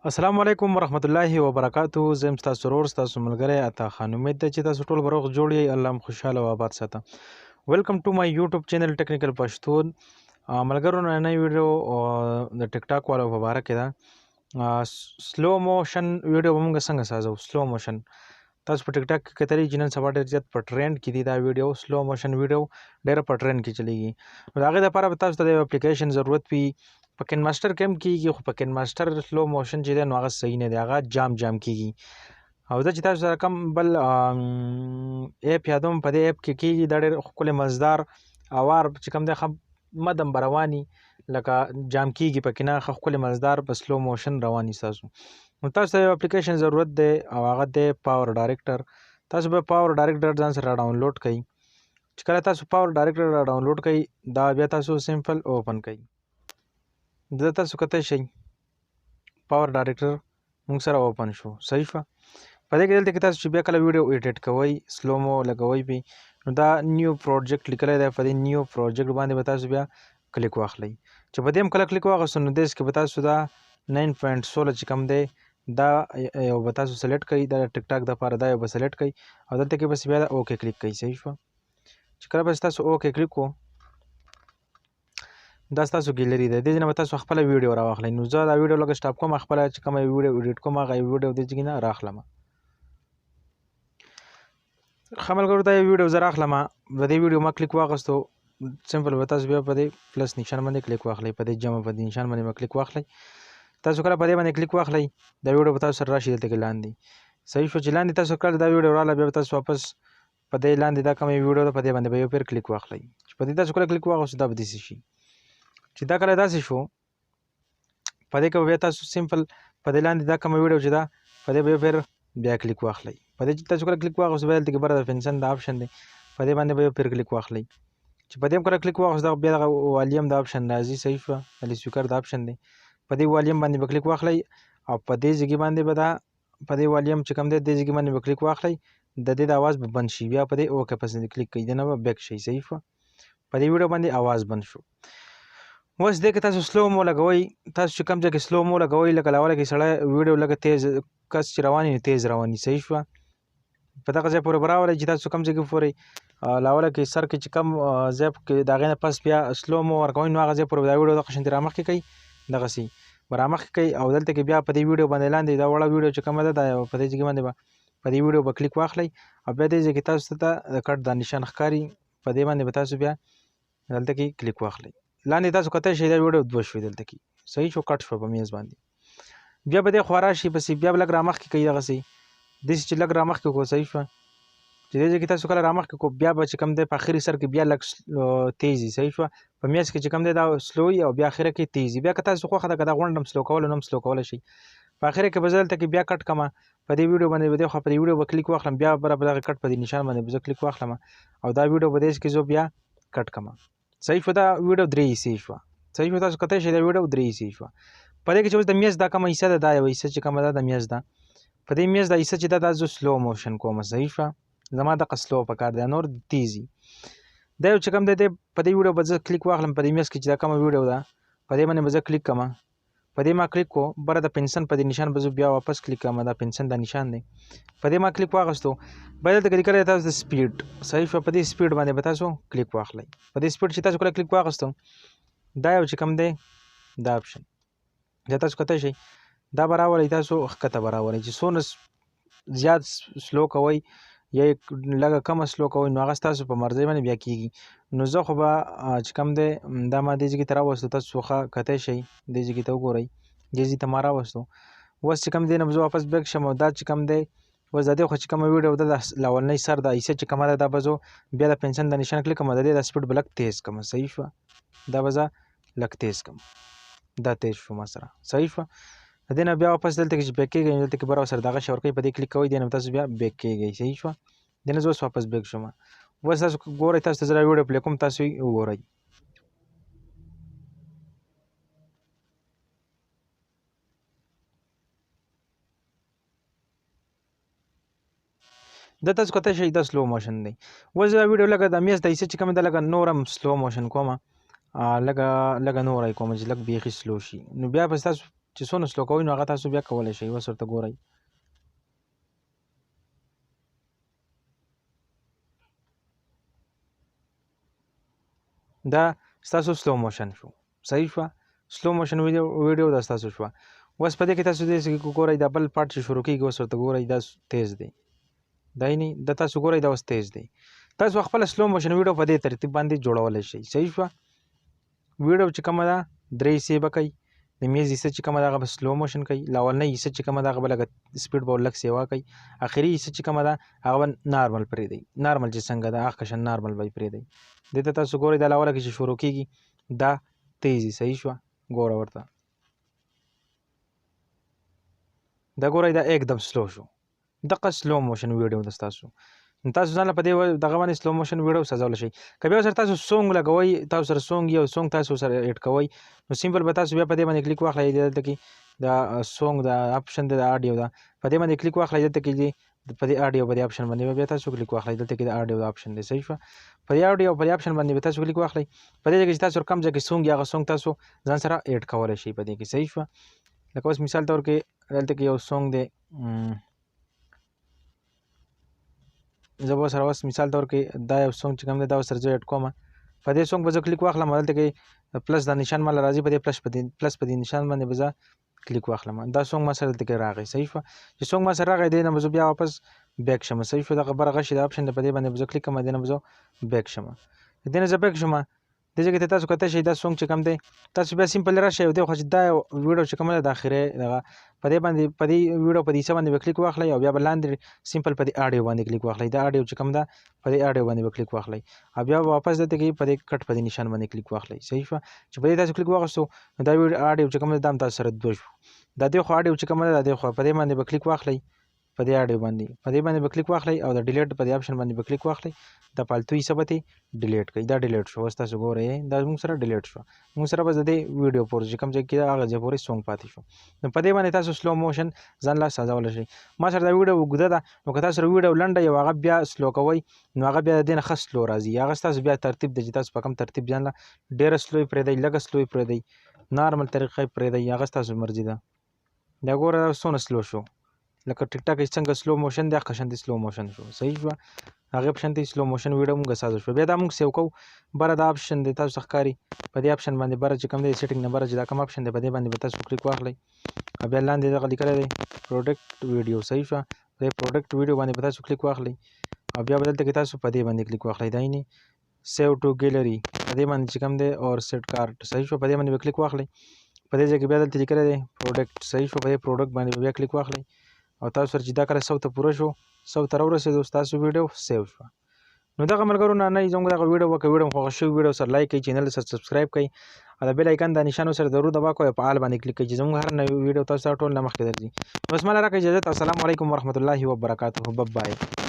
السلام علیکم ورحمت الله وبرکاتو. زه یم ستاسو ورور ستاسو ملګری عطا خان. امید ده چې تاسو ټول به روغ جوړ یئ. الله مو خوشحاله او آباد ساته. ویلکم ټو مای یوټیوب چینل ټیکنیکل پښتون. ملګرو نننۍ ویډیو د ټیک ټاک والو په باره کې ده. سلو موشن ویډیو به موږ څنګه سازو. سلو موشن تاسو په ټیک ټاک کې کتلی چې نن سبا ډېر زیات په ټرینډ کې دي دا ویډیو. سلو موشن ویډیو ډېره په ټرینډ کې چلیږي. نو د هغې دپاره به تاسو ته د یو اپلیکیشن ضرورت وي. په کین ماسټر کې هم کېږي، خو په کین ماسټر سلو موشن چې دی نو هغه صحیح نه دی، هغه جام کېږي. او زه چې تاسو سره کوم بل ایپ یادوم په دې ایپ کې کېږي. دا ډېر ښکلی مزدار اوار چې کوم دی ښه مدم به رواني لکه جام کېږي پکې نه، ښه ښکلی مزدار په سلو موشن رواني ستاسو. نو تاسو ته یو اپلیکیشن ضرورت دی او هغه دی پاور ډایرکټر. تاسو به پاور ډایرکټر ځان سره ډاونلوډ کړئ. چې کله تاسو پاور ډایرکټر را ډاونلوډ کړئ دا بیا تاسو سمپل اوپن کړئ. دا تاسو کتلی شئ پاور ډایرکټر موږ سره اوپن شو. صحیح شوه. په دې کې دلته کې تاسو چې بیا کله ویډیو ایډیټ کوئ سلو مو لګوئ پې نو دا نیو پروجیکټ لیکلی دی. په دې نیو پروجیکټ باندې به تاسو بیا کلیک واخلئ. چې په دې هم کله کلیک واخیستو نو دېس کې به تاسو دا 9.16 چې کوم دی دا یو به تاسو سلیکټ کړئ. دا ټیک ټاک دپاره دا یو به سلیکټ کړئ او دلته کې بس بیا اوکې کلیک کړئ. صحیح شوه. چې کله بس تاسو اوکې کلیک کړو دا ستاسو ګیلري ده. دې ځای نه به تاسو خپله ویډیو راواخلئ. نو زه دا ویډیو لږ سټاپ کوم، خپله چې کومه ویډیو ایډیټ کوم هغه ویډیو دې ځای نه راخلم. ښه ملګرو دا یو ویډیو زه راخلم. په دې ویډیو ما کلیک واخیستو سمپل به تاسو بیا په دې پلس نشان باندې کلیک واخلئ. په دې جمع په دې نشان باندې به کلیک واخلئ. تاسو کله په دې باندې کلیک واخلئ دا ویډیو به تاسو سره راشي دلته کې لاندې. صحیح شو. چې لاندې تاسو کله دا ویډیو راغله بیا به تاسو واپس په دې لاندې دا کومه ویډیو ده په دې باندې به یو پیر کلیک واخلئ. چې په دې تاسو کله کلیک واخیستو دا به داسې شي. چې دا کله داسې شو په دې کې بیا تاسو سمپل په دې لاندې دا کومه ویډیو چې ده په دې به یو پیر بیا کلیک واخلئ. په دې چې تاسو کله کلیک واخیستو بیا دلته کې بره د پنسن دا آپشن دی په دې باندې به یو پیر کلیک واخلئ. چې په دې هم کله کلیک واخیستو بیا دغه والیم د آپشن راځي. صحیح شوه. د سپیکر د آپشن دی په دې والیم باندې به کلیک واخلئ او په دې ځای باندې به دا په دې والیم چې کوم دی دې ځای باندې به کلیک واخلئ. د دې د اواز به بند شي. بیا په دې اوکې پسې کلیک کړئ. د نه به بیک شي. صحیح شوه. په دې ویډیو باندې اواز بند شو. اوس دې کې تاسو سلو مو لګوئ. تاسو چې کوم ځای کې سلو مو لګوئ لکه لاوله کې سړی ویډیو لږ تیز کس چې رواني نو تیز رواني. صحیح شوه. په دغه ځای پورې به راولئ چې تاسو کوم ځای کې پورې لاوله کې سر کې چې کوم ځای کې د هغې نه پس بیا سلو مو ورکوئ نو هغه ځای پورې به دا ویډیو دغه شانتې رامخکې کوئ. دغسې به رامخکې کوئ او دلته کې بیا په دې ویډیو باندې لاندې دا وړه ویډیو چې کومه ده دا په دې ځای باندې به په دې ویډیو به کلیک واخلئ او بیا دې ځای کې تاسو ته د کټ دا نشان ښکاري په دې باندې به تاسو بیا دلته کې کلیک واخلئ. لاندې تاسو کتلی شئ دا ویډیو دوه شوې دلته کې. صحیح شو. کټ شوه په میز باندې. بیا به دې خوا راشي پسې بیا به لږ رامخکې کوئ دغسې داسې چې لږ رامخکې کړو. صحیح شوه. چې دې ځای کې تاسو کله رامخکې کړو بیا به چې کوم دی په اخري سر کې بیا لږ تیز وي. صحیح شوه. په میز کې چې کوم دی دا سلو وي او بیا اخره کې تیز وي. بیا که تاسو خوښه ده که دا غونډ هم سلو کولی نو هم سلو کولی شئ. په اخره کې به زه دلته کې بیا کټ کړم. په دې ویډیو باندې به دې خوا په دې ویډیو به کلیک واخلم بیا به دغه کټ په دې نشان باندې به زه کلیک واخلم او دا ویډیو به دې کې زه بیا کټ کړم. صحیح شوه. دا ویډیو 3 حصې شوه. صحیح شوه. تاسو کتلی شئ دا ویډیو 3 حصې شوه. په دې کې چې اوس د میز دا کومه حصه ده دا یوه حصه چې کومه ده د میز ده په دې میز دا حصه چې ده دا زه سلو موشن کوم. صحیح شوه. زما دغه سلو پکار دی نور تیز وي. دا یو چې کوم دی په دې ویډیو به زه کلیک واخلم په دې میز کې چې دا کومه ویډیو ده په دې باندې به زه کلیک کړم. په دې ما کلیک کړو بره د پنسن په دې نشان به زه بیا واپس کلیک کړم. دا پنسن دا نشان دی په دې ما کلیک واخیستو بیا دلته کې لیکلی تاسو د سپیډ. صحیح شوه. په دې سپیډ باندې به تاسو کلیک واخلئ. په دې سپیډ چې تاسو کله کلیک واخیستو دا یو چې کوم دی دا آپشن دا تاسو کتلی شئ دا به راولئ تاسو ښکته به راولئ. چې څونه زیات سلو کوئ یا لږه کمه سلو کوئ نو هغه ستاسو په مرضۍ باندې بیا کېږي. نو زه خو به چې کوم دی دا ما دې ځای کې ته راوستو تاسو ښه کتلی شئ دې ځای کې ته وګورئ دې ځای ته ما راوستو. اوس چې کوم دی نه زه واپس بیک شم او دا چې کوم دی اوس د دې خوا چې کومه ویډیو ده د اولنۍ سر دا حصه چې کومه ده دا به زه بیا د پنسن د نشان کلیک کړم د دې د سپیډ به لږ تیز کړم. صحیح شوه. دا به زه لږ تیز کړم. دا تیز شو ما سره. صحیح شوه. د دې نه بیا واپس دلته کې چې بیک کېږئ دلته کې به ورسره دغه شی ورکوئ په دې کلیک کوئ دې نه تاسو بیا بیک کېږئ. صحیح شوه. دې نه زه اوس واپس بیک شوم. اوس تاسو ګورئ تاسو ته زه دا ویډیو پلی کوم تاسو یې وګورئ. دا تاسو کتلی شئ دا سلو موشن دی. اوس دا ویډیو لږه د میز د حصه چې کومه ده لږه نور هم سلو موشن کومه لږه نوره یې کومه چې لږ بیخي سلو شي. نو بیا به ستاسو چې څونه سلو کوئ نو هغه تاسو بیا کولی شئ. اوس ورته ګورئ. دا ستاسو سلو موشن شو. صحیح شوه. سلو موشن ویډیو دا ستاسو شوه. اوس په دې کې تاسو داسې ګورئ دا بل پارټ چې شروع کېږي اوس ورته ګورئ دا تیز دی. دا یعنې دا تاسو ګورئ دا اوس تیز دی. تاسو خپله سلو موشن ویډیو په دې ترتیب باندې جوړولی شئ. صحیح شوه. ویډیو چې کومه ده 3 حصې به کوئ. د میز حصه چې کومه ده هغه به سلو موشن کوي. اولنۍ حصه چې کومه ده هغه به لږه سپیډ به لږ سیوا کوي. اخري حصه چې کومه ده هغه به نارمل پرېږدئ. نارمل چې څنګه ده هغه قشن نارمل به یې پرېږدئ. دې ته تاسو ګورئ دا له اوله کې چې شروع کېږي دا تیز وي. صحیح شوه. ګوره ورته دا ګورئ دا एकदम سلو شو. دغه سلو موشن ویډیو ده ستاسو. نو تاسو ځان له په دې دغه باندې سلو موشن ویډیو سازولی شئ. که بیا سره تاسو سونګ لګوئ تاسو سره سونګ یو سونګ تاسو سره ایډ کوئ نو سیمپل به تاسو بیا په دې باندې کلیک واخلئ. دلته کې دا سونګ دا اپشن دی د آډیو ده په دې باندې کلیک واخلئ. دلته کې په دې آډیو په دې اپشن باندې بیا تاسو کلیک واخلئ. دلته کې د آډیو اپشن دی. صحیح شوه. په دې آډیو په دې اپشن باندې به تاسو کلیک واخلئ. په دې کې چې تاسو کوم ځای کې سونګ یا هغه سونګ تاسو ځان سره ایډ کولی شئ په دې کې. صحیح شوه. لکه اوس مثال طور کې دلته کې یو سونګ دی. زه به سره اوس مثال طور کې دا یو سونګ چې کوم دی دا سره زه ایډ کوم. په دې سونګ به زه کلیک واخلم. دلته کې پلس دا نشان ماله راځي. په دې پلس په دې نشان باندې به زه کلیک واخلم. دا سونګ ما سره دلته کې راغی. صحیح شوه. چې سونګ ما سره راغی دی نه به زه بیا واپس بیک شم. صحیح شو. دغه بره غشي د اپشن دی په دې باندې به زه کلیک کوم. دې نه به زه بیک شم. دې نه زه بیک شم. دې ځای کې ته تاسو کتلی شئ دا سونګ چې کوم دی تاسو بیا سمپل راشئ او دې خوا چې دا ویډیو چې کومه ده د اخرې دغه په دې باندې په دې ویډیو په دې حصه باندې به کلیک واخلئ او بیا به لاندې سمپل په دې آډیو باندې کلیک واخلئ. دا آډیو چې کوم ده په دې آډیو باندې به کلیک واخلئ او بیا به واپس دلته کې په دې کټ په دې نشان باندې کلیک واخلئ. صحیح شوه. چې په دې تاسو کلیک واخیستو نو دا آډیو چې کوم ده دا هم تاسو سره 2 شو. دا دې خوا آډیو چې کومه ده دا دې خوا په دې باندې به کلیک واخلئ. په دې آډیو باندې په دې باندې به کلیک واخلئ او د ډیلیټ په دې اپشن باندې به کلیک واخلئ. دا فالتو حصه به ترې ډیلیټ کړئ. دا ډیلیټ شو. اوس تاسو ګورئ دا زموږ سره ډیلیټ شو. موږ سره بس د دې ویډیو پورې چې کوم ځای کې ده هغه ځای پورې سونګ پاتې شو. نو په دې باندې تاسو سلو موشن ځان له سازولی شئ. ما سره دا ویډیو اوږده ده نو که تاسو سره ویډیو لنډه یو هغه بیا سلو کوئ نو هغه بیا د دې نه ښه سلو راځي. هغه ستاسو بیا ترتیب دی چې تاسو په کوم ترتیب ځان له ډېره سلو یې پرېږدئ لږه سلو یې پرېږدئ نارمل طریقه یې پرېږدئ هغه ستاسو مرضي ده. دا ګوره دا څونه سلو شو. لکه ټیک ټاک کې څنګه سلو موشن دی هغه شانتې سلو موشن شو. صحیح شوه. هغې په شانتې سلو موشن ویډیو مونږ سازو شوه. بیا دا مونږ سیو کوو. بره دا اپشن دی تاسو ته ښکاري. په دې اپشن باندې بره چې کوم دی سیټینګ نه بره چې دا کوم اپشن دی په دې باندې به تاسو کلیک واخلئ او بیا لاندې دغه لیکلی دی پروډکټ ویډیو. صحیح شوه. په دې پروډکټ ویډیو باندې به تاسو کلیک واخلئ او بیا به دلته کې تاسو په دې باندې کلیک واخلئ. دا یعنې سیو ټو ګیلري په دې باندې چې کوم دی اور سیټ کارټ. صحیح شوه. په دې باندې به کلیک واخلئ. په دې ځای کې بیا دلته لیکلی دی پروډکټ. صحیح شوه. په دې پروډکټ باندې به بیا کلیک واخلئ او تاسو سره چې دا کله 100 ته پوره شو 100 ته راورسېدو ستاسو ویډیو سیو شوه. نو دغه ملګرو نه زموږ دغه ویډیو وکړه ویډیو خوښه شوي ویډیو سره لایک کړئ چینل سره سبسکرایب کړئ او د بیل آیکن د نشان سره ضرور دبا کوئ په آل باندې کلیک کړئ چې زموږ هر نوی ویډیو تاسو ته ټول نه مخکې درځي. بس ماله راکړئ اجازه. السلام علیکم ورحمت الله وبرکاته. بای